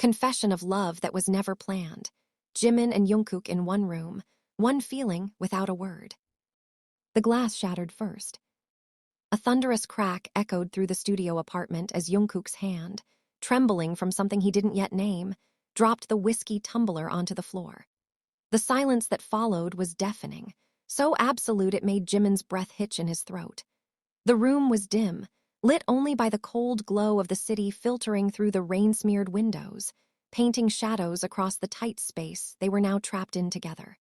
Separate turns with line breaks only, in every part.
confession of love that was never planned. Jimin and Jungkook in one room, one feeling without a word. The glass shattered first. A thunderous crack echoed through the studio apartment as Jungkook's hand, trembling from something he didn't yet name, dropped the whiskey tumbler onto the floor. The silence that followed was deafening, so absolute it made Jimin's breath hitch in his throat. The room was dim, lit only by the cold glow of the city filtering through the rain-smeared windows, painting shadows across the tight space they were now trapped in together.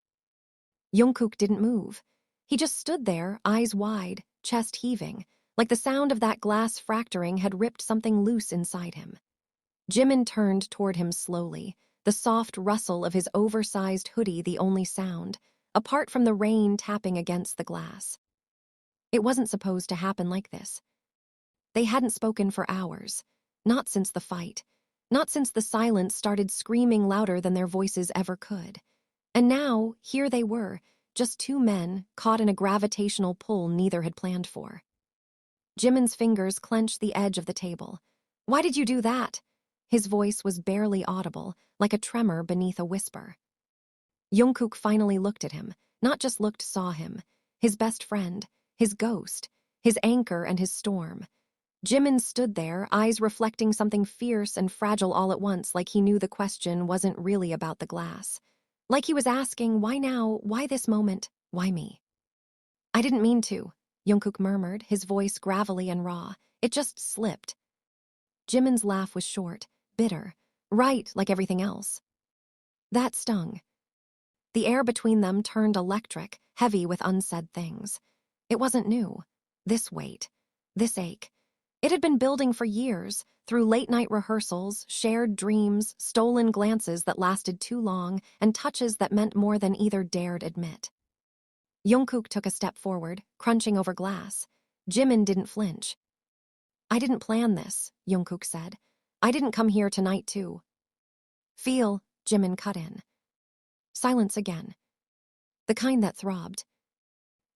Jungkook didn't move. He just stood there, eyes wide, chest heaving, like the sound of that glass fracturing had ripped something loose inside him. Jimin turned toward him slowly, the soft rustle of his oversized hoodie the only sound, apart from the rain tapping against the glass. It wasn't supposed to happen like this. They hadn't spoken for hours, not since the fight, not since the silence started screaming louder than their voices ever could. And now, here they were, just two men caught in a gravitational pull neither had planned for. Jimin's fingers clenched the edge of the table. "Why did you do that?" His voice was barely audible, like a tremor beneath a whisper. Jungkook finally looked at him, not just looked, saw him. His best friend, his ghost, his anchor and his storm. Jimin stood there, eyes reflecting something fierce and fragile all at once, like he knew the question wasn't really about the glass. Like he was asking, why now, why this moment, why me? "I didn't mean to," Jungkook murmured, his voice gravelly and raw. "It just slipped." Jimin's laugh was short, bitter, right like everything else. That stung. The air between them turned electric, heavy with unsaid things. It wasn't new. This weight, this ache. It had been building for years, through late-night rehearsals, shared dreams, stolen glances that lasted too long, and touches that meant more than either dared admit. Jungkook took a step forward, crunching over glass. Jimin didn't flinch. "I didn't plan this," Jungkook said. "I didn't come here tonight to feel," Jimin cut in. Silence again. The kind that throbbed.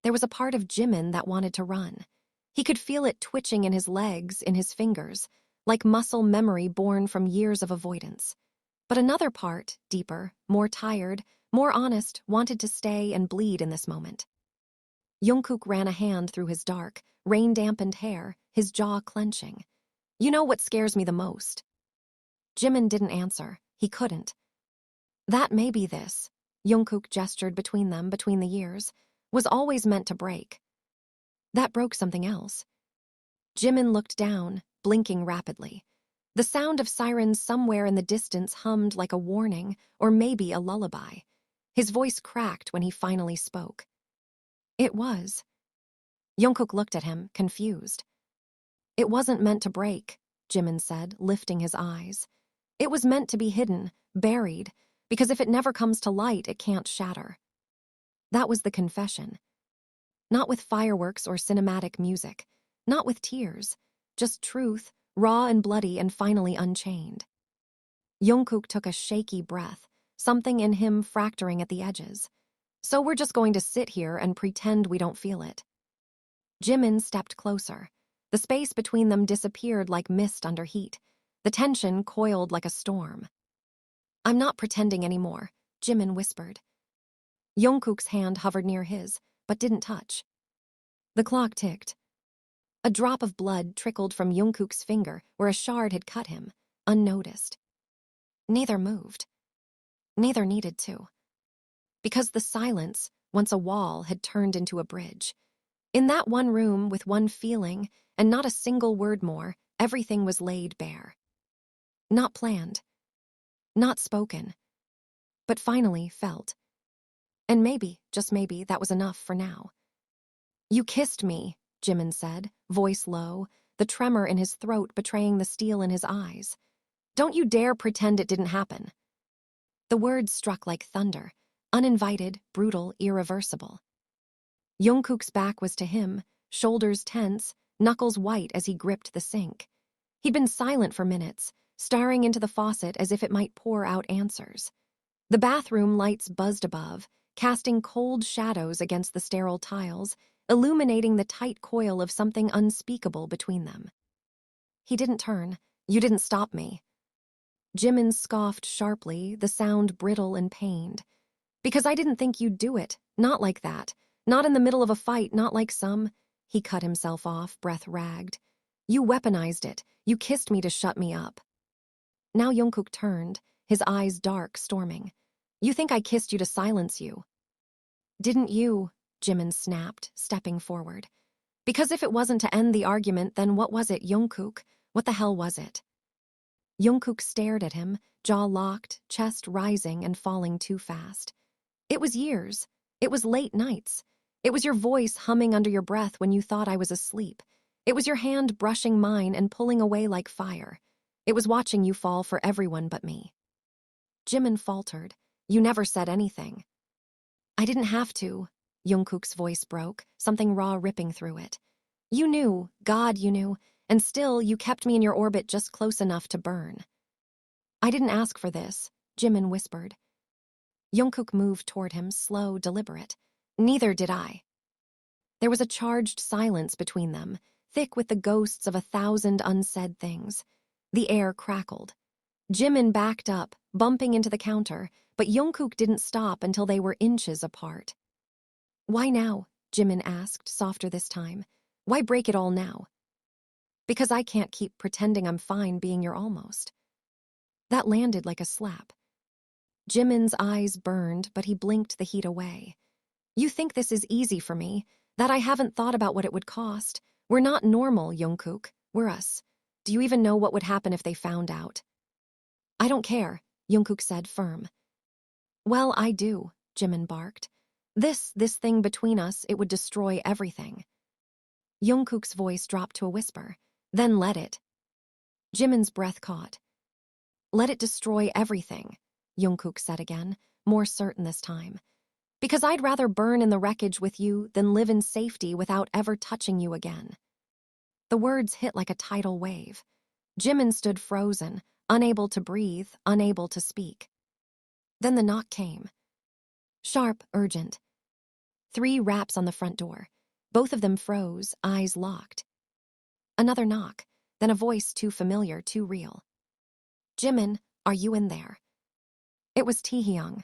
There was a part of Jimin that wanted to run. He could feel it twitching in his legs, in his fingers, like muscle memory born from years of avoidance. But another part, deeper, more tired, more honest, wanted to stay and bleed in this moment. Jungkook ran a hand through his dark, rain-dampened hair, his jaw clenching. "You know what scares me the most?" Jimin didn't answer. He couldn't. "That maybe this," Jungkook gestured between them, between the years, "was always meant to break." That broke something else. Jimin looked down, blinking rapidly. The sound of sirens somewhere in the distance hummed like a warning, or maybe a lullaby. His voice cracked when he finally spoke. "It was." Jungkook looked at him, confused. "It wasn't meant to break," Jimin said, lifting his eyes. "It was meant to be hidden, buried, because if it never comes to light, it can't shatter." That was the confession. Not with fireworks or cinematic music, not with tears, just truth, raw and bloody and finally unchained. Jungkook took a shaky breath, something in him fracturing at the edges. "So we're just going to sit here and pretend we don't feel it." Jimin stepped closer. The space between them disappeared like mist under heat. The tension coiled like a storm. "I'm not pretending anymore," Jimin whispered. Jungkook's hand hovered near his, but didn't touch. The clock ticked. A drop of blood trickled from Jungkook's finger where a shard had cut him, unnoticed. Neither moved. Neither needed to. Because the silence, once a wall, had turned into a bridge. In that one room with one feeling, and not a single word more, everything was laid bare. Not planned. Not spoken. But finally felt. And maybe, just maybe, that was enough for now. "You kissed me," Jimin said, voice low, the tremor in his throat betraying the steel in his eyes. "Don't you dare pretend it didn't happen." The words struck like thunder, uninvited, brutal, irreversible. Jungkook's back was to him, shoulders tense, knuckles white as he gripped the sink. He'd been silent for minutes, staring into the faucet as if it might pour out answers. The bathroom lights buzzed above, casting cold shadows against the sterile tiles, illuminating the tight coil of something unspeakable between them. He didn't turn. "You didn't stop me." Jimin scoffed sharply, the sound brittle and pained. Because I didn't think you'd do it. Not like that. Not in the middle of a fight, not like some. He cut himself off, breath ragged. You weaponized it. You kissed me to shut me up. Now Jungkook turned, his eyes dark, storming. You think I kissed you to silence you? Didn't you? Jimin snapped, stepping forward. Because if it wasn't to end the argument, then what was it, Jungkook? What the hell was it? Jungkook stared at him, jaw locked, chest rising and falling too fast. It was years. It was late nights. It was your voice humming under your breath when you thought I was asleep. It was your hand brushing mine and pulling away like fire. It was watching you fall for everyone but me. Jimin faltered. You never said anything. I didn't have to. Jungkook's voice broke, something raw ripping through it. You knew, God, you knew, and still you kept me in your orbit just close enough to burn. I didn't ask for this, Jimin whispered. Jungkook moved toward him, slow, deliberate. Neither did I. There was a charged silence between them, thick with the ghosts of 1,000 unsaid things. The air crackled. Jimin backed up, bumping into the counter, but Jungkook didn't stop until they were inches apart. Why now? Jimin asked, softer this time. Why break it all now? Because I can't keep pretending I'm fine being your almost. That landed like a slap. Jimin's eyes burned, but he blinked the heat away. You think this is easy for me, that I haven't thought about what it would cost. We're not normal, Jungkook. We're us. Do you even know what would happen if they found out? I don't care, Jungkook said, firm. Well, I do, Jimin barked. This thing between us, it would destroy everything. Jungkook's voice dropped to a whisper. Then let it. Jimin's breath caught. Let it destroy everything, Jungkook said again, more certain this time. Because I'd rather burn in the wreckage with you than live in safety without ever touching you again. The words hit like a tidal wave. Jimin stood frozen, unable to breathe, unable to speak. Then the knock came. Sharp, urgent. 3 raps on the front door. Both of them froze, eyes locked. Another knock, then a voice too familiar, too real. Jimin, are you in there? It was Taehyung.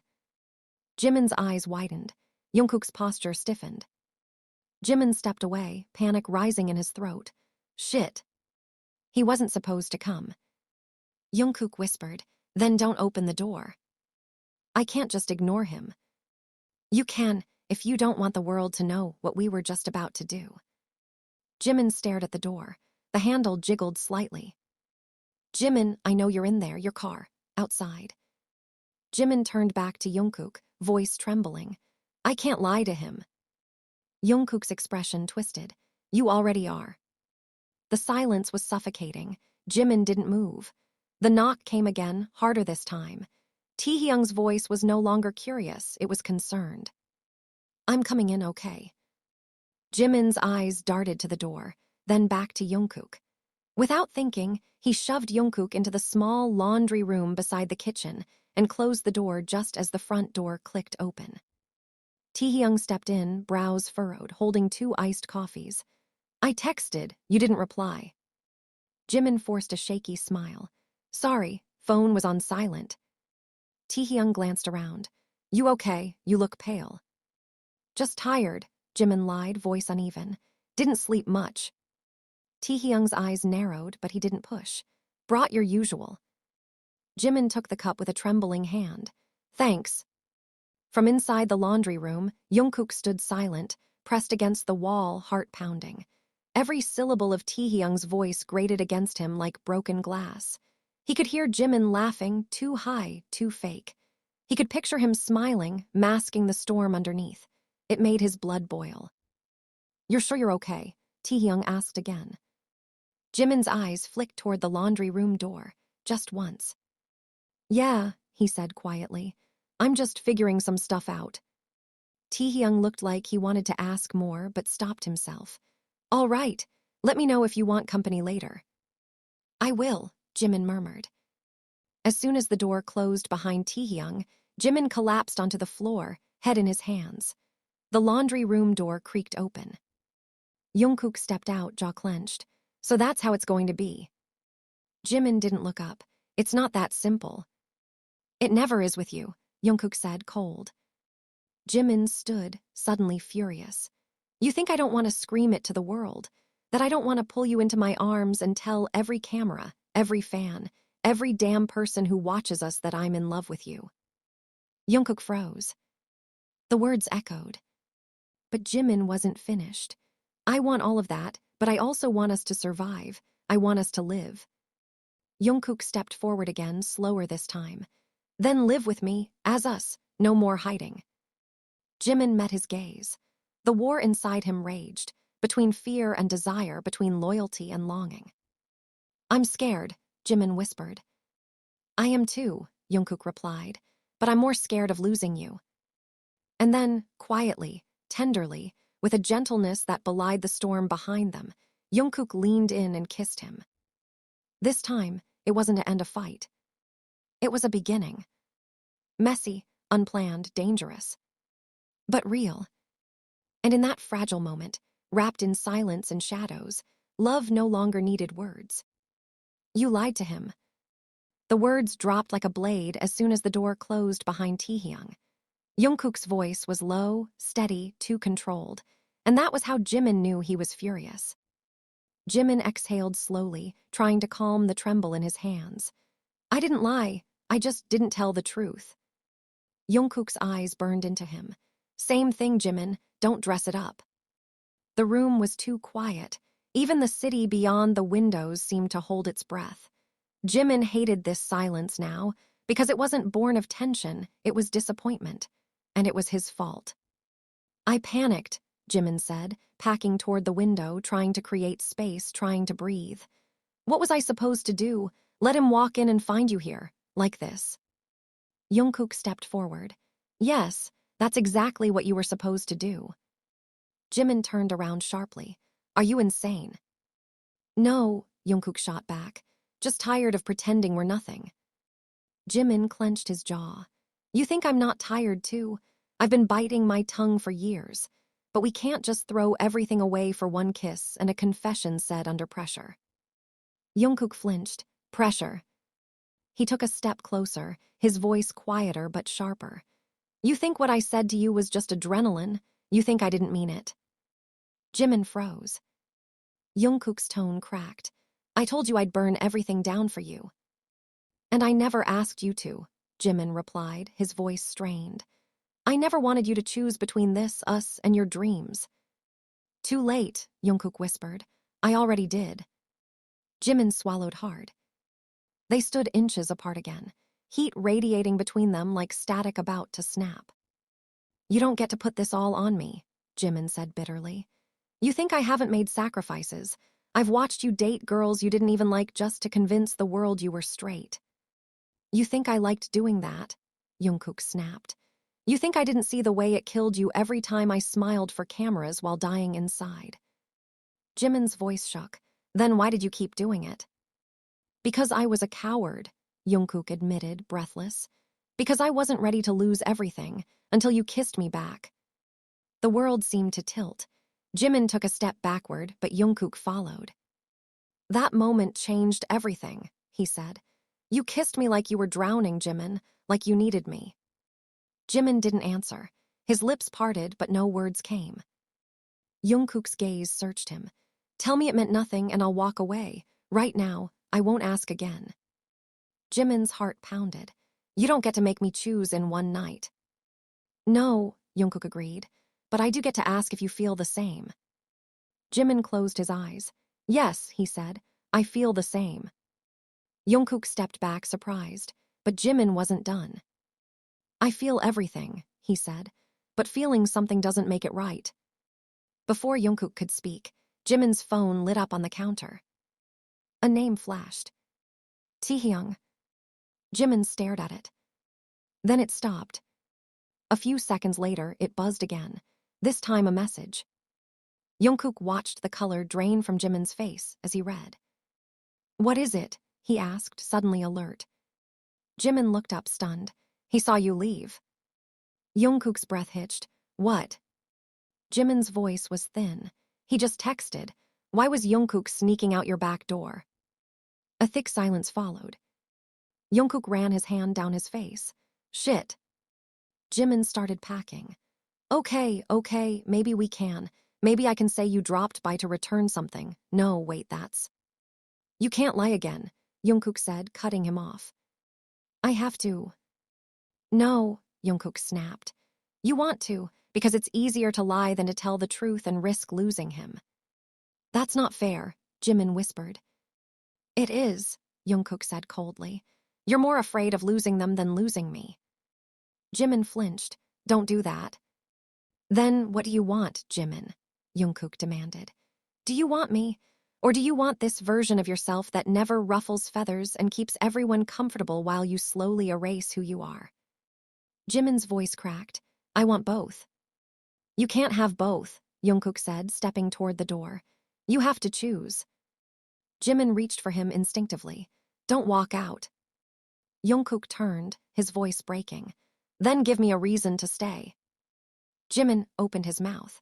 Jimin's eyes widened. Jungkook's posture stiffened. Jimin stepped away, panic rising in his throat. Shit. He wasn't supposed to come. Jungkook whispered, then don't open the door. I can't just ignore him. You can, if you don't want the world to know what we were just about to do. Jimin stared at the door. The handle jiggled slightly. Jimin, I know you're in there, your car, outside. Jimin turned back to Jungkook, voice trembling. I can't lie to him. Jungkook's expression twisted. You already are. The silence was suffocating. Jimin didn't move. The knock came again, harder this time. Taehyung's voice was no longer curious, it was concerned. I'm coming in okay. Jimin's eyes darted to the door, then back to Jungkook. Without thinking, he shoved Jungkook into the small laundry room beside the kitchen and closed the door just as the front door clicked open. Taehyung stepped in, brows furrowed, holding 2 iced coffees. I texted, you didn't reply. Jimin forced a shaky smile. Sorry, phone was on silent. Taehyung glanced around. You okay? You look pale. Just tired, Jimin lied, voice uneven. Didn't sleep much. Taehyung's eyes narrowed, but he didn't push. Brought your usual. Jimin took the cup with a trembling hand. Thanks. From inside the laundry room, Jungkook stood silent, pressed against the wall, heart pounding. Every syllable of Taehyung's voice grated against him like broken glass. He could hear Jimin laughing, too high, too fake. He could picture him smiling, masking the storm underneath. It made his blood boil. You're sure you're okay? Taehyung asked again. Jimin's eyes flicked toward the laundry room door, just once. Yeah, he said quietly. I'm just figuring some stuff out. Taehyung looked like he wanted to ask more, but stopped himself. All right, let me know if you want company later. I will, Jimin murmured. As soon as the door closed behind Taehyung, Jimin collapsed onto the floor, head in his hands. The laundry room door creaked open. Jungkook stepped out, jaw clenched. So that's how it's going to be. Jimin didn't look up. It's not that simple. It never is with you, Jungkook said, cold. Jimin stood, suddenly furious. You think I don't want to scream it to the world? That I don't want to pull you into my arms and tell every camera, every fan, every damn person who watches us that I'm in love with you? Jungkook froze. The words echoed. But Jimin wasn't finished. I want all of that, but I also want us to survive. I want us to live. Jungkook stepped forward again, slower this time. Then live with me, as us, no more hiding. Jimin met his gaze. The war inside him raged, between fear and desire, between loyalty and longing. I'm scared, Jimin whispered. I am too, Jungkook replied, but I'm more scared of losing you. And then, quietly, tenderly, with a gentleness that belied the storm behind them, Jungkook leaned in and kissed him. This time, it wasn't to end a fight. It was a beginning. Messy, unplanned, dangerous. But real. And in that fragile moment, wrapped in silence and shadows, love no longer needed words. You lied to him. The words dropped like a blade as soon as the door closed behind Taehyung. Jungkook's voice was low, steady, too controlled, and that was how Jimin knew he was furious. Jimin exhaled slowly, trying to calm the tremble in his hands. I didn't lie, I just didn't tell the truth. Jungkook's eyes burned into him. Same thing, Jimin, don't dress it up. The room was too quiet. Even the city beyond the windows seemed to hold its breath. Jimin hated this silence now, because it wasn't born of tension, it was disappointment. And it was his fault. I panicked, Jimin said, packing toward the window, trying to create space, trying to breathe. What was I supposed to do? Let him walk in and find you here, like this? Jungkook stepped forward. Yes, that's exactly what you were supposed to do. Jimin turned around sharply. Are you insane? No, Jungkook shot back. Just tired of pretending we're nothing. Jimin clenched his jaw. You think I'm not tired too? I've been biting my tongue for years. But we can't just throw everything away for one kiss and a confession said under pressure. Jungkook flinched. Pressure. He took a step closer, his voice quieter but sharper. You think what I said to you was just adrenaline? You think I didn't mean it? Jimin froze. Jungkook's tone cracked. I told you I'd burn everything down for you. And I never asked you to, Jimin replied, his voice strained. I never wanted you to choose between this, us, and your dreams. Too late, Jungkook whispered. I already did. Jimin swallowed hard. They stood inches apart again, heat radiating between them like static about to snap. You don't get to put this all on me, Jimin said bitterly. You think I haven't made sacrifices. I've watched you date girls you didn't even like just to convince the world you were straight. You think I liked doing that? Jungkook snapped. You think I didn't see the way it killed you every time I smiled for cameras while dying inside? Jimin's voice shook. Then why did you keep doing it? Because I was a coward, Jungkook admitted, breathless. Because I wasn't ready to lose everything until you kissed me back. The world seemed to tilt. Jimin took a step backward, but Jungkook followed. That moment changed everything, he said. You kissed me like you were drowning, Jimin, like you needed me. Jimin didn't answer. His lips parted, but no words came. Jungkook's gaze searched him. Tell me it meant nothing and I'll walk away. Right now, I won't ask again. Jimin's heart pounded. You don't get to make me choose in one night. No, Jungkook agreed, but I do get to ask if you feel the same. Jimin closed his eyes. Yes, he said, I feel the same. Jungkook stepped back, surprised, but Jimin wasn't done. I feel everything, he said, but feeling something doesn't make it right. Before Jungkook could speak, Jimin's phone lit up on the counter. A name flashed. Taehyung. Jimin stared at it. Then it stopped. A few seconds later, it buzzed again, this time a message. Jungkook watched the color drain from Jimin's face as he read. What is it? He asked, suddenly alert. Jimin looked up, stunned. He saw you leave. Jungkook's breath hitched. What? Jimin's voice was thin. He just texted. Why was Jungkook sneaking out your back door? A thick silence followed. Jungkook ran his hand down his face. Shit. Jimin started packing. Okay, maybe we can. Maybe I can say you dropped by to return something. No, wait, that's... You can't lie again, Jungkook said, cutting him off. I have to. No, Jungkook snapped. You want to, because it's easier to lie than to tell the truth and risk losing him. That's not fair, Jimin whispered. It is, Jungkook said coldly. You're more afraid of losing them than losing me. Jimin flinched. Don't do that. Then what do you want, Jimin? Jungkook demanded. Do you want me? Or do you want this version of yourself that never ruffles feathers and keeps everyone comfortable while you slowly erase who you are? Jimin's voice cracked. I want both. You can't have both, Jungkook said, stepping toward the door. You have to choose. Jimin reached for him instinctively. Don't walk out. Jungkook turned, his voice breaking. Then give me a reason to stay. Jimin opened his mouth.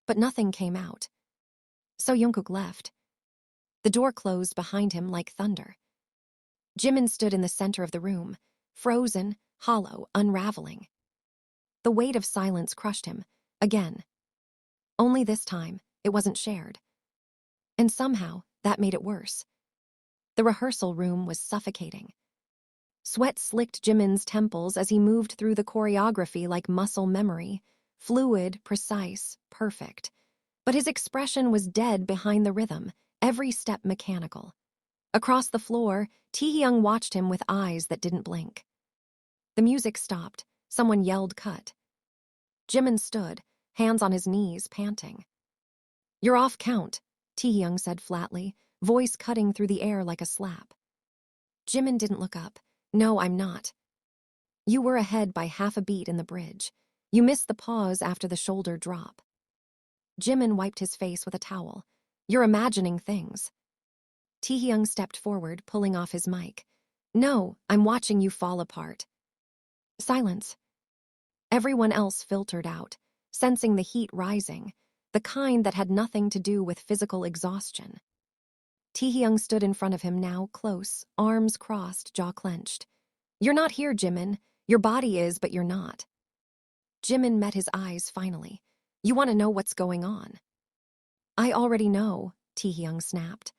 But nothing came out. So Jungkook left. The door closed behind him like thunder. Jimin stood in the center of the room, frozen, hollow, unraveling. The weight of silence crushed him, again. Only this time, it wasn't shared. And somehow, that made it worse. The rehearsal room was suffocating. Sweat slicked Jimin's temples as he moved through the choreography like muscle memory, fluid, precise, perfect. But his expression was dead behind the rhythm, every step mechanical. Across the floor, Taehyung watched him with eyes that didn't blink. The music stopped. Someone yelled cut. Jimin stood, hands on his knees, panting. You're off count, Taehyung said flatly, voice cutting through the air like a slap. Jimin didn't look up. No, I'm not. You were ahead by half a beat in the bridge. You missed the pause after the shoulder drop. Jimin wiped his face with a towel. You're imagining things. Taehyung stepped forward, pulling off his mic. No, I'm watching you fall apart. Silence. Everyone else filtered out, sensing the heat rising, the kind that had nothing to do with physical exhaustion. Taehyung stood in front of him now, close, arms crossed, jaw clenched. You're not here, Jimin. Your body is, but you're not. Jimin met his eyes finally. You want to know what's going on? I already know, Taehyung snapped.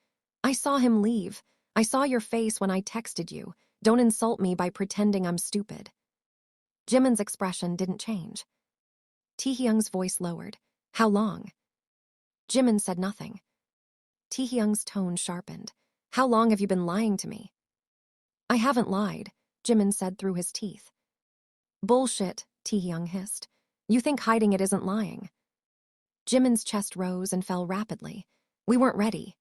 I saw him leave. I saw your face when I texted you. Don't insult me by pretending I'm stupid. Jimin's expression didn't change. Taehyung's voice lowered. How long? Jimin said nothing. Taehyung's tone sharpened. How long have you been lying to me? I haven't lied, Jimin said through his teeth. Bullshit, Taehyung hissed. You think hiding it isn't lying. Jimin's chest rose and fell rapidly. We weren't ready.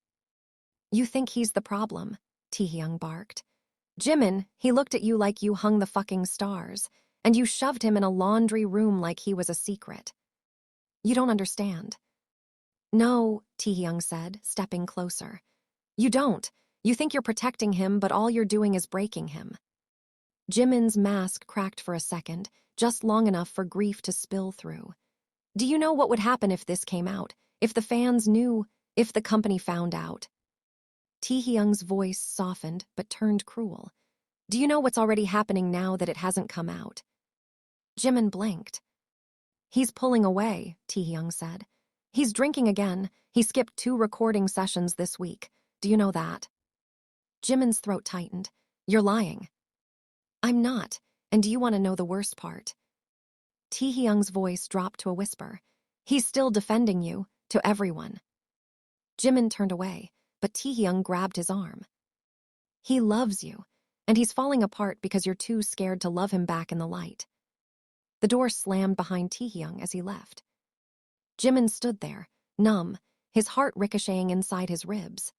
You think he's the problem, Taehyung barked. Jimin, he looked at you like you hung the fucking stars, and you shoved him in a laundry room like he was a secret. You don't understand. No, Taehyung said, stepping closer. You don't. You think you're protecting him, but all you're doing is breaking him. Jimin's mask cracked for a second, just long enough for grief to spill through. Do you know what would happen if this came out? If the fans knew? If the company found out? Taehyung's voice softened but turned cruel. Do you know what's already happening now that it hasn't come out? Jimin blinked. He's pulling away, Taehyung said. He's drinking again. He skipped 2 recording sessions this week. Do you know that? Jimin's throat tightened. You're lying. I'm not. And do you want to know the worst part? Taehyung's voice dropped to a whisper. He's still defending you, to everyone. Jimin turned away, but Taehyung grabbed his arm. He loves you, and he's falling apart because you're too scared to love him back in the light. The door slammed behind Taehyung as he left. Jimin stood there, numb, his heart ricocheting inside his ribs.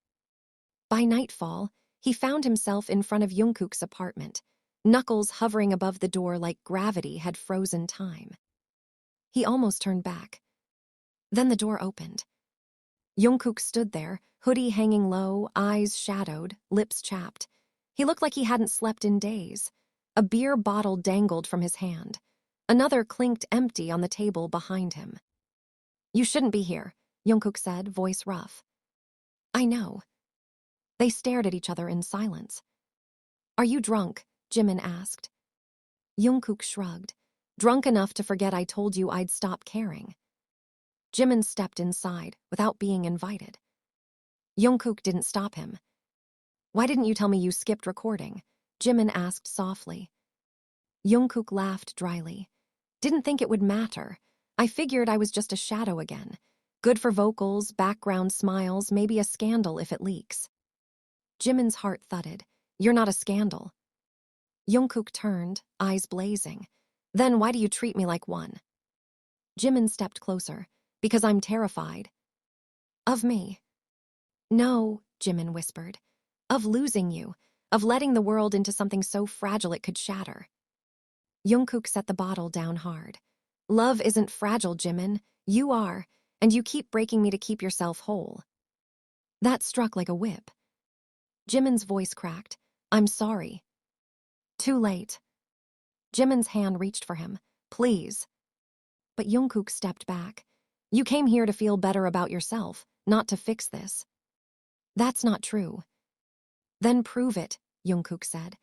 By nightfall, he found himself in front of Jungkook's apartment, knuckles hovering above the door like gravity had frozen time. He almost turned back. Then the door opened. Jungkook stood there, hoodie hanging low, eyes shadowed, lips chapped. He looked like he hadn't slept in days. A beer bottle dangled from his hand. Another clinked empty on the table behind him. You shouldn't be here, Jungkook said, voice rough. I know. They stared at each other in silence. Are you drunk? Jimin asked. Jungkook shrugged. Drunk enough to forget I told you I'd stop caring. Jimin stepped inside without being invited. Jungkook didn't stop him. Why didn't you tell me you skipped recording? Jimin asked softly. Jungkook laughed dryly. Didn't think it would matter. I figured I was just a shadow again. Good for vocals, background smiles, maybe a scandal if it leaks. Jimin's heart thudded. You're not a scandal. Jungkook turned, eyes blazing. Then why do you treat me like one? Jimin stepped closer. Because I'm terrified. Of me? No, Jimin whispered. Of losing you. Of letting the world into something so fragile it could shatter. Jungkook set the bottle down hard. Love isn't fragile, Jimin. You are, and you keep breaking me to keep yourself whole. That struck like a whip. Jimin's voice cracked. I'm sorry. Too late. Jimin's hand reached for him. Please. But Jungkook stepped back. You came here to feel better about yourself, not to fix this. That's not true. Then prove it, Jungkook said.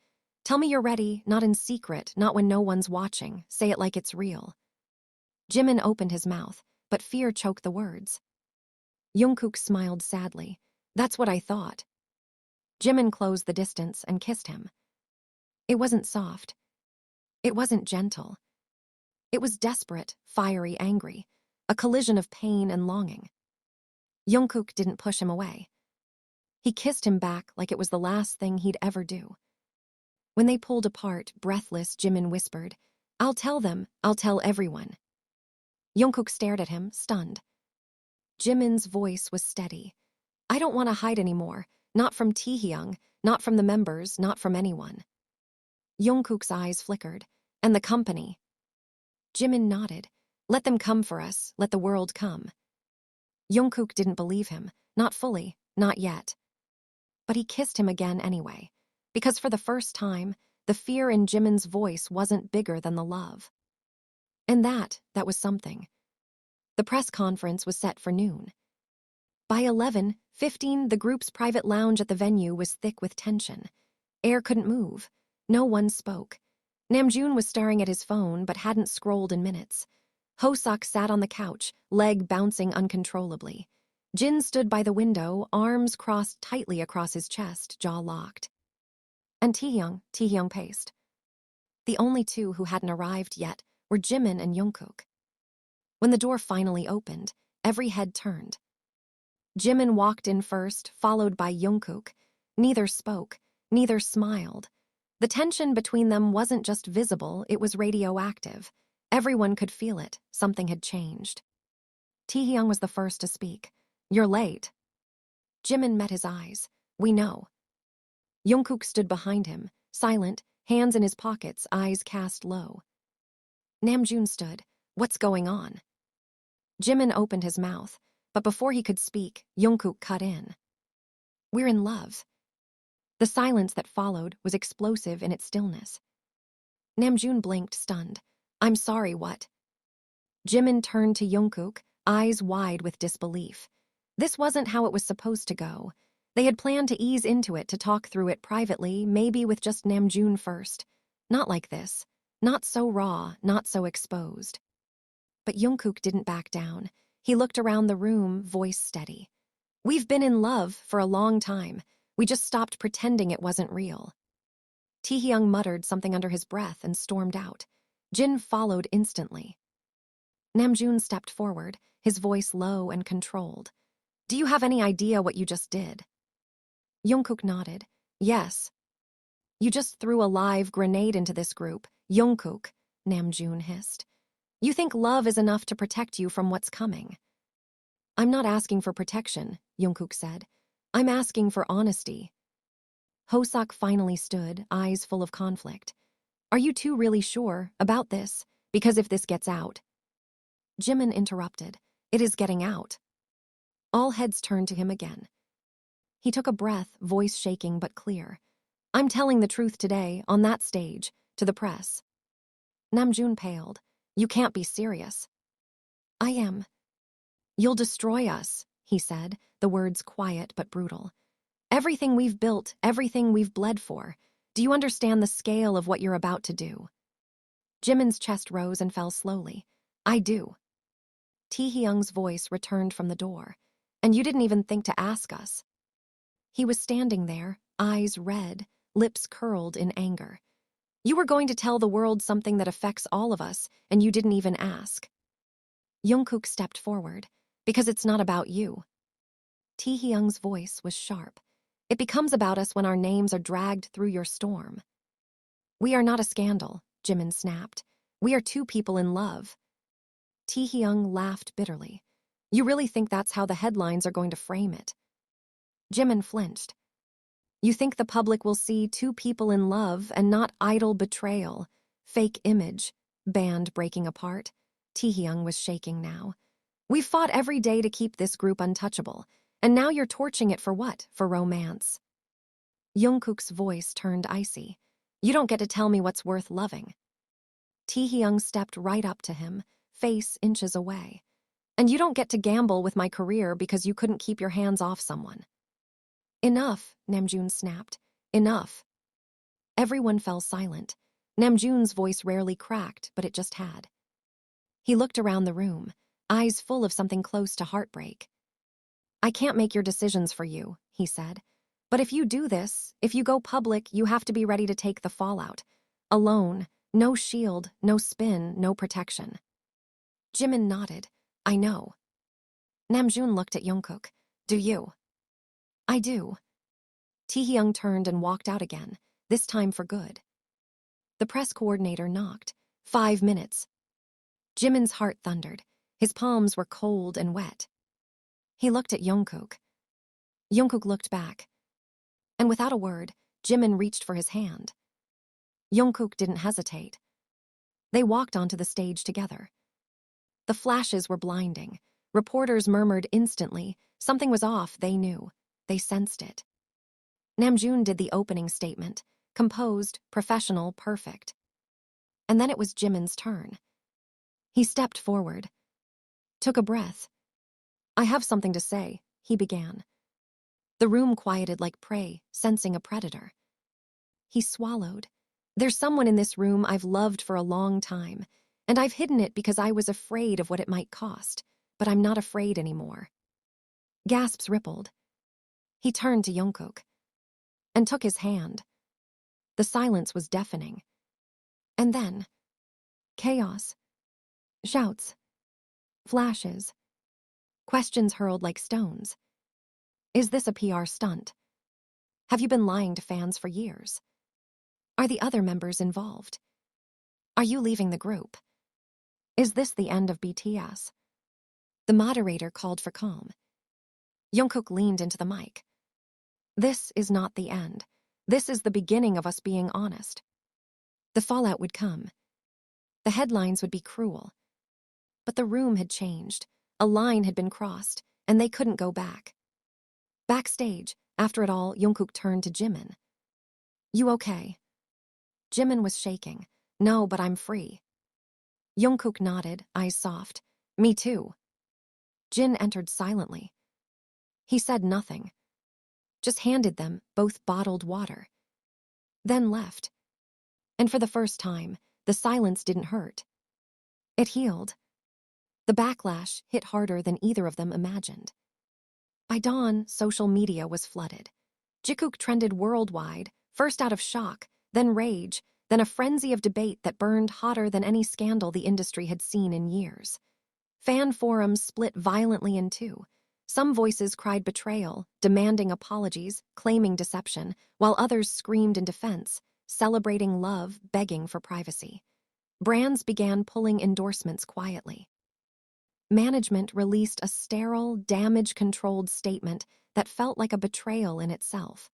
Tell me you're ready, not in secret, not when no one's watching. Say it like it's real. Jimin opened his mouth, but fear choked the words. Jungkook smiled sadly. That's what I thought. Jimin closed the distance and kissed him. It wasn't soft. It wasn't gentle. It was desperate, fiery, angry. A collision of pain and longing. Jungkook didn't push him away. He kissed him back like it was the last thing he'd ever do. When they pulled apart, breathless, Jimin whispered, I'll tell them, I'll tell everyone. Jungkook stared at him, stunned. Jimin's voice was steady. I don't want to hide anymore, not from Taehyung, not from the members, not from anyone. Jungkook's eyes flickered. And the company. Jimin nodded. Let them come for us, let the world come. Jungkook didn't believe him, not fully, not yet. But he kissed him again anyway, because for the first time, the fear in Jimin's voice wasn't bigger than the love. And that was something. The press conference was set for noon. By 11:15, the group's private lounge at the venue was thick with tension. Air couldn't move. No one spoke. Namjoon was staring at his phone but hadn't scrolled in minutes. Hoseok sat on the couch, leg bouncing uncontrollably. Jin stood by the window, arms crossed tightly across his chest, jaw locked. And Taehyung paced. The only two who hadn't arrived yet were Jimin and Jungkook. When the door finally opened, every head turned. Jimin walked in first, followed by Jungkook. Neither spoke, neither smiled. The tension between them wasn't just visible, it was radioactive. Everyone could feel it. Something had changed. Taehyung was the first to speak. You're late. Jimin met his eyes. We know. Jungkook stood behind him, silent, hands in his pockets, eyes cast low. Namjoon stood. What's going on? Jimin opened his mouth, but before he could speak, Jungkook cut in. We're in love. The silence that followed was explosive in its stillness. Namjoon blinked, stunned. I'm sorry, what? Jimin turned to Jungkook, eyes wide with disbelief. This wasn't how it was supposed to go. They had planned to ease into it, to talk through it privately, maybe with just Namjoon first. Not like this. Not so raw, not so exposed. But Jungkook didn't back down. He looked around the room, voice steady. We've been in love for a long time. We just stopped pretending it wasn't real. Taehyung muttered something under his breath and stormed out. Jin followed instantly. Namjoon stepped forward, his voice low and controlled. Do you have any idea what you just did? Jungkook nodded. Yes. You just threw a live grenade into this group. Jungkook, Namjoon hissed. You think love is enough to protect you from what's coming. I'm not asking for protection, Jungkook said. I'm asking for honesty. Hoseok finally stood, eyes full of conflict. Are you two really sure about this? Because if this gets out... Jimin interrupted. It is getting out. All heads turned to him again. He took a breath, voice shaking but clear. I'm telling the truth today, on that stage, to the press. Namjoon paled. You can't be serious. I am. You'll destroy us, he said, the words quiet but brutal. Everything we've built, everything we've bled for. Do you understand the scale of what you're about to do? Jimin's chest rose and fell slowly. I do. Taehyung's voice returned from the door. And you didn't even think to ask us. He was standing there, eyes red, lips curled in anger. You were going to tell the world something that affects all of us, and you didn't even ask. Jungkook stepped forward. Because it's not about you. Taehyung's voice was sharp. It becomes about us when our names are dragged through your storm. We are not a scandal, Jimin snapped. We are two people in love. Taehyung laughed bitterly. You really think that's how the headlines are going to frame it? Jimin flinched. You think the public will see two people in love and not idle betrayal, fake image, band breaking apart? Taehyung was shaking now. We've fought every day to keep this group untouchable, and now you're torching it for what? For romance. Jungkook's voice turned icy. You don't get to tell me what's worth loving. Taehyung stepped right up to him, face inches away. And you don't get to gamble with my career because you couldn't keep your hands off someone. Enough, Namjoon snapped. Enough. Everyone fell silent. Namjoon's voice rarely cracked, but it just had. He looked around the room, eyes full of something close to heartbreak. I can't make your decisions for you, he said. But if you do this, if you go public, you have to be ready to take the fallout. Alone, no shield, no spin, no protection. Jimin nodded. I know. Namjoon looked at Jungkook. Do you? I do. Taehyung turned and walked out again, this time for good. The press coordinator knocked. 5 minutes. Jimin's heart thundered. His palms were cold and wet. He looked at Jungkook. Jungkook looked back. And without a word, Jimin reached for his hand. Jungkook didn't hesitate. They walked onto the stage together. The flashes were blinding. Reporters murmured instantly. Something was off, they knew. They sensed it. Namjoon did the opening statement. Composed, professional, perfect. And then it was Jimin's turn. He stepped forward. Took a breath. I have something to say, he began. The room quieted like prey, sensing a predator. He swallowed. There's someone in this room I've loved for a long time, and I've hidden it because I was afraid of what it might cost, but I'm not afraid anymore. Gasps rippled. He turned to Jungkook and took his hand. The silence was deafening. And then, chaos. Shouts. Flashes. Questions hurled like stones. Is this a PR stunt? Have you been lying to fans for years? Are the other members involved? Are you leaving the group? Is this the end of BTS? The moderator called for calm. Jungkook leaned into the mic. This is not the end. This is the beginning of us being honest. The fallout would come. The headlines would be cruel. But the room had changed. A line had been crossed, and they couldn't go back. Backstage, after it all, Jungkook turned to Jimin. You okay? Jimin was shaking. No, but I'm free. Jungkook nodded, eyes soft. Me too. Jin entered silently. He said nothing. Just handed them both bottled water. Then left. And for the first time, the silence didn't hurt. It healed. The backlash hit harder than either of them imagined. By dawn, social media was flooded. Jungkook trended worldwide, first out of shock, then rage, then a frenzy of debate that burned hotter than any scandal the industry had seen in years. Fan forums split violently in two. Some voices cried betrayal, demanding apologies, claiming deception, while others screamed in defense, celebrating love, begging for privacy. Brands began pulling endorsements quietly. Management released a sterile, damage-controlled statement that felt like a betrayal in itself.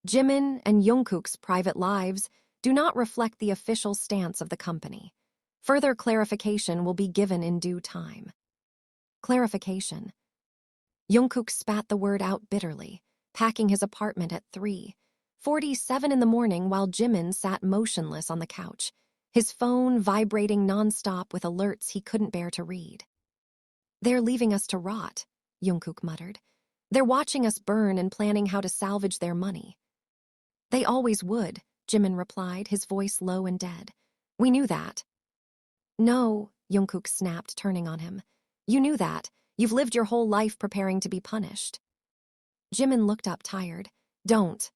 Jimin and Jungkook's private lives do not reflect the official stance of the company. Further clarification will be given in due time. Clarification. Jungkook spat the word out bitterly, packing his apartment at 3:47 in the morning while Jimin sat motionless on the couch, his phone vibrating nonstop with alerts he couldn't bear to read. They're leaving us to rot, Jungkook muttered. They're watching us burn and planning how to salvage their money. They always would, Jimin replied, his voice low and dead. We knew that. No, Jungkook snapped, turning on him. You knew that. You've lived your whole life preparing to be punished. Jimin looked up, tired. Don't.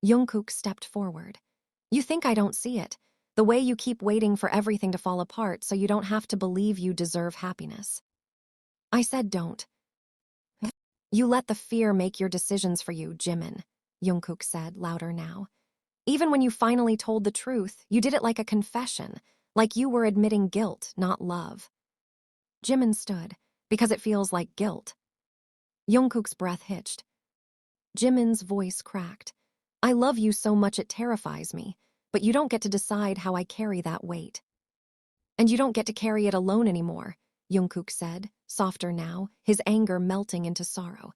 Jungkook stepped forward. You think I don't see it? The way you keep waiting for everything to fall apart so you don't have to believe you deserve happiness. I said don't. You let the fear make your decisions for you, Jimin, Jungkook said, louder now. Even when you finally told the truth, you did it like a confession, like you were admitting guilt, not love. Jimin stood, because it feels like guilt. Jungkook's breath hitched. Jimin's voice cracked. I love you so much it terrifies me, but you don't get to decide how I carry that weight. And you don't get to carry it alone anymore, Jungkook said, softer now, his anger melting into sorrow.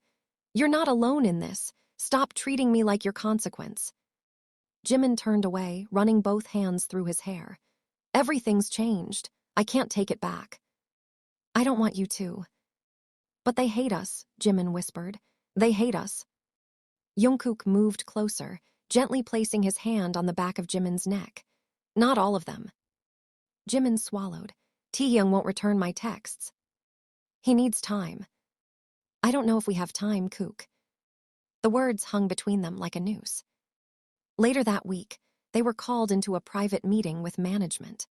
You're not alone in this. Stop treating me like your consequence. Jimin turned away, running both hands through his hair. Everything's changed. I can't take it back. I don't want you to. But they hate us, Jimin whispered. They hate us. Jungkook moved closer, gently placing his hand on the back of Jimin's neck. Not all of them. Jimin swallowed. Taehyung won't return my texts. He needs time. I don't know if we have time, Kook. The words hung between them like a noose. Later that week, they were called into a private meeting with management.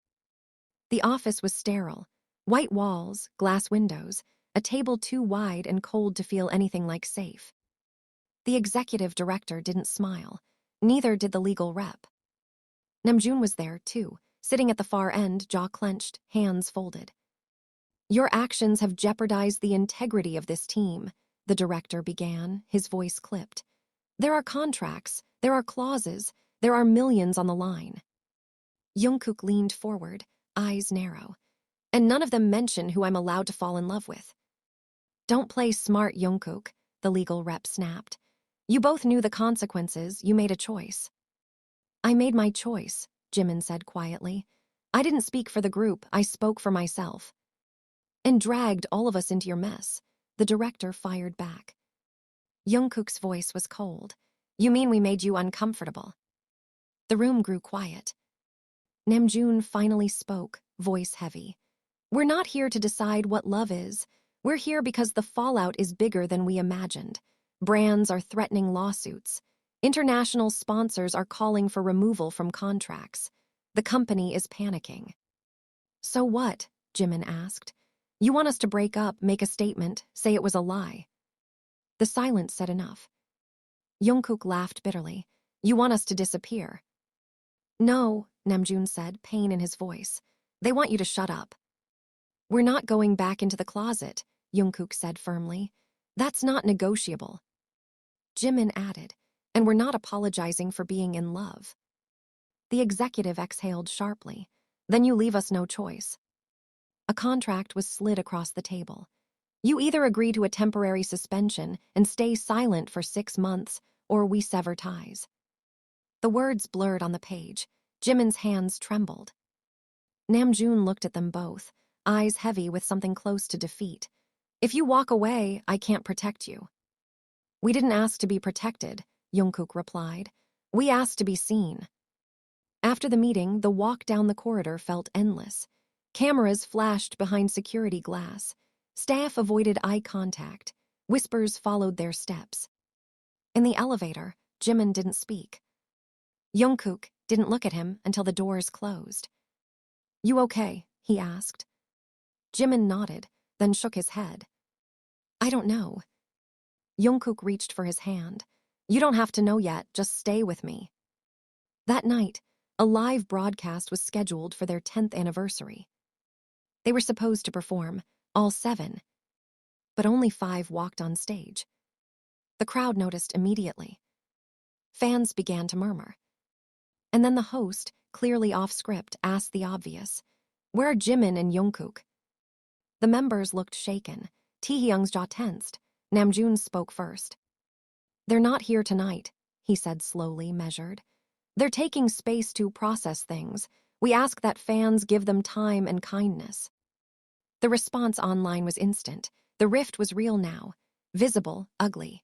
The office was sterile. White walls, glass windows, a table too wide and cold to feel anything like safe. The executive director didn't smile. Neither did the legal rep. Namjoon was there, too, sitting at the far end, jaw clenched, hands folded. Your actions have jeopardized the integrity of this team, the director began, his voice clipped. There are contracts, there are clauses, there are millions on the line. Jungkook leaned forward, eyes narrow. And none of them mention who I'm allowed to fall in love with. Don't play smart, Jungkook, the legal rep snapped. You both knew the consequences, you made a choice. I made my choice, Jimin said quietly. I didn't speak for the group, I spoke for myself. And dragged all of us into your mess, the director fired back. Jungkook's voice was cold. You mean we made you uncomfortable? The room grew quiet. Namjoon finally spoke, voice heavy. We're not here to decide what love is. We're here because the fallout is bigger than we imagined. Brands are threatening lawsuits. International sponsors are calling for removal from contracts. The company is panicking. So what? Jimin asked. You want us to break up, make a statement, say it was a lie? The silence said enough. Jungkook laughed bitterly. You want us to disappear? No, Namjoon said, pain in his voice. They want you to shut up. We're not going back into the closet, Jungkook said firmly. That's not negotiable. Jimin added, and we're not apologizing for being in love. The executive exhaled sharply. Then you leave us no choice. A contract was slid across the table. You either agree to a temporary suspension and stay silent for 6 months, or we sever ties. The words blurred on the page. Jimin's hands trembled. Namjoon looked at them both, eyes heavy with something close to defeat. If you walk away, I can't protect you. We didn't ask to be protected, Jungkook replied. We asked to be seen. After the meeting, the walk down the corridor felt endless. Cameras flashed behind security glass. Staff avoided eye contact. Whispers followed their steps. In the elevator, Jimin didn't speak. Jungkook didn't look at him until the doors closed. You okay? He asked. Jimin nodded, then shook his head. I don't know. Jungkook reached for his hand. You don't have to know yet, just stay with me. That night, a live broadcast was scheduled for their 10th anniversary. They were supposed to perform, all 7, but only 5 walked on stage. The crowd noticed immediately. Fans began to murmur. And then the host, clearly off script, asked the obvious. Where are Jimin and Jungkook? The members looked shaken. Taehyung's jaw tensed. Namjoon spoke first. They're not here tonight, he said slowly, measured. They're taking space to process things. We ask that fans give them time and kindness. The response online was instant. The rift was real now. Visible, ugly.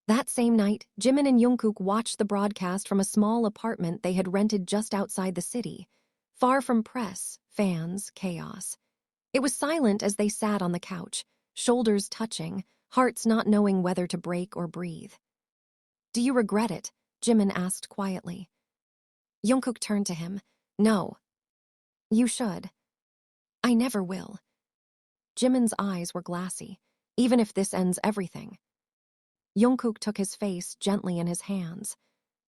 That same night, Jimin and Jungkook watched the broadcast from a small apartment they had rented just outside the city, far from press, fans, chaos. It was silent as they sat on the couch, shoulders touching, hearts not knowing whether to break or breathe. "Do you regret it?" Jimin asked quietly. Jungkook turned to him. "No." "You should." "I never will." Jimin's eyes were glassy. "Even if this ends everything." Jungkook took his face gently in his hands.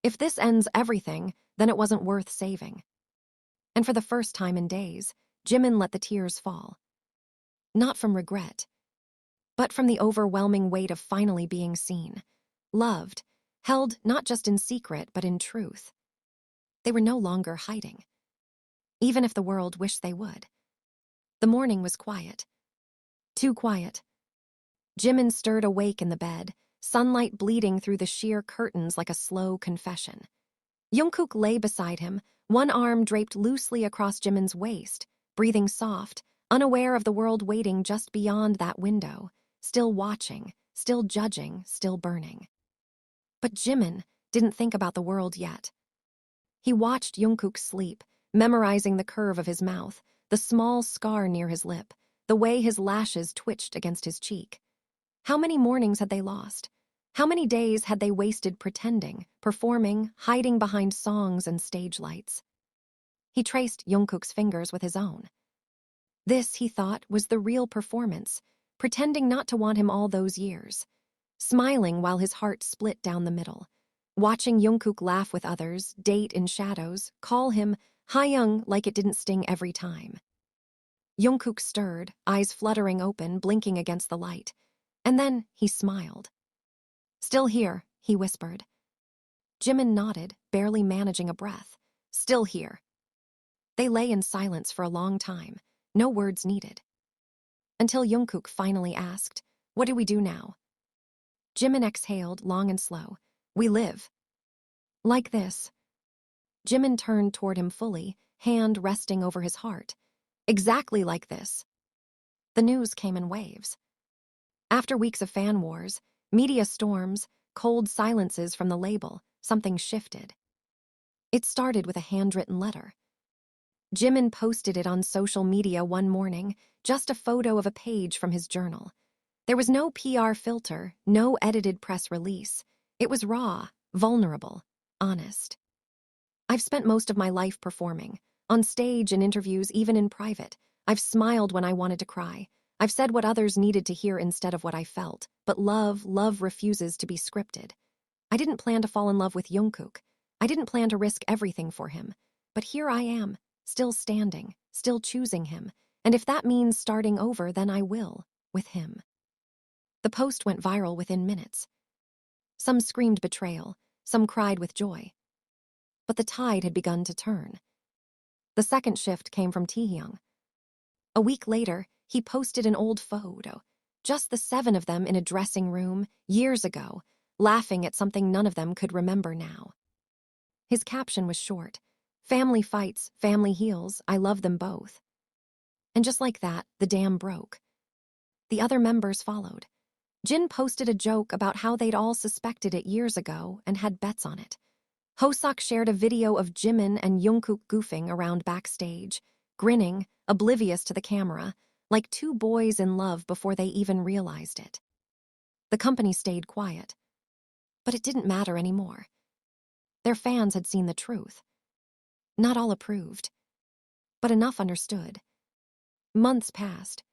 "If this ends everything, then it wasn't worth saving." And for the first time in days, Jimin let the tears fall. Not from regret, but from the overwhelming weight of finally being seen, loved, held not just in secret but in truth. They were no longer hiding, even if the world wished they would. The morning was quiet. Too quiet. Jimin stirred awake in the bed, sunlight bleeding through the sheer curtains like a slow confession. Jungkook lay beside him, one arm draped loosely across Jimin's waist, breathing soft, unaware of the world waiting just beyond that window, still watching, still judging, still burning. But Jimin didn't think about the world yet. He watched Jungkook sleep, memorizing the curve of his mouth, the small scar near his lip, the way his lashes twitched against his cheek. How many mornings had they lost? How many days had they wasted pretending, performing, hiding behind songs and stage lights? He traced Jungkook's fingers with his own. This, he thought, was the real performance, pretending not to want him all those years. Smiling while his heart split down the middle. Watching Jungkook laugh with others, date in shadows, call him taehyung like it didn't sting every time. Jungkook stirred, eyes fluttering open, blinking against the light. And then he smiled. "Still here," he whispered. Jimin nodded, barely managing a breath. "Still here." They lay in silence for a long time, no words needed. Until Jungkook finally asked, "What do we do now?" Jimin exhaled, long and slow. "We live." "Like this." Jimin turned toward him fully, hand resting over his heart. "Exactly like this." The news came in waves. After weeks of fan wars, media storms, cold silences from the label, something shifted. It started with a handwritten letter. Jimin posted it on social media one morning, just a photo of a page from his journal. There was no PR filter, no edited press release. It was raw, vulnerable, honest. "I've spent most of my life performing, on stage, in interviews, even in private. I've smiled when I wanted to cry. I've said what others needed to hear instead of what I felt. But love refuses to be scripted. I didn't plan to fall in love with Jungkook. I didn't plan to risk everything for him. But here I am, still standing, still choosing him. And if that means starting over, then I will, with him." The post went viral within minutes. Some screamed betrayal, some cried with joy. But the tide had begun to turn. The second shift came from Taehyung. A week later, he posted an old photo, just the 7 of them in a dressing room, years ago, laughing at something none of them could remember now. His caption was short. "Family fights, family heals, I love them both." And just like that, the dam broke. The other members followed. Jin posted a joke about how they'd all suspected it years ago and had bets on it. Hoseok shared a video of Jimin and Jungkook goofing around backstage, grinning, oblivious to the camera, like two boys in love before they even realized it. The company stayed quiet. But it didn't matter anymore. Their fans had seen the truth. Not all approved, but enough understood. Months passed.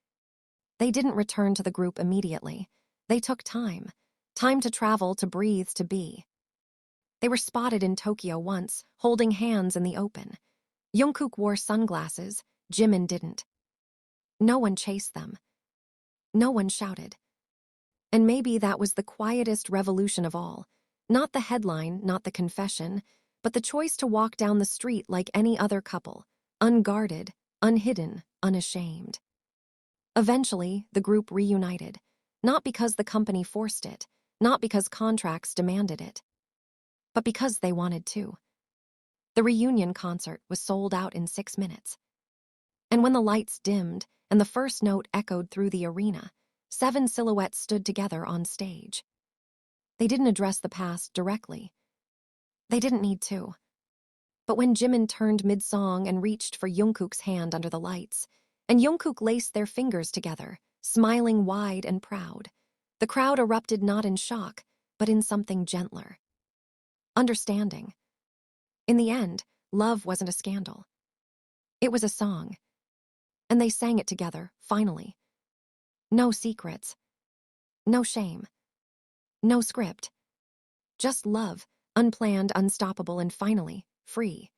They didn't return to the group immediately. They took time. Time to travel, to breathe, to be. They were spotted in Tokyo once, holding hands in the open. Jungkook wore sunglasses, Jimin didn't. No one chased them. No one shouted. And maybe that was the quietest revolution of all. Not the headline, not the confession, but the choice to walk down the street like any other couple, unguarded, unhidden, unashamed. Eventually, the group reunited, not because the company forced it, not because contracts demanded it, but because they wanted to. The reunion concert was sold out in 6 minutes. And when the lights dimmed and the first note echoed through the arena, 7 silhouettes stood together on stage. They didn't address the past directly. They didn't need to. But when Jimin turned mid-song and reached for Jungkook's hand under the lights, and Jungkook laced their fingers together, smiling wide and proud, the crowd erupted not in shock, but in something gentler. Understanding. In the end, love wasn't a scandal. It was a song. And they sang it together, finally. No secrets. No shame. No script. Just love, unplanned, unstoppable, and finally, free.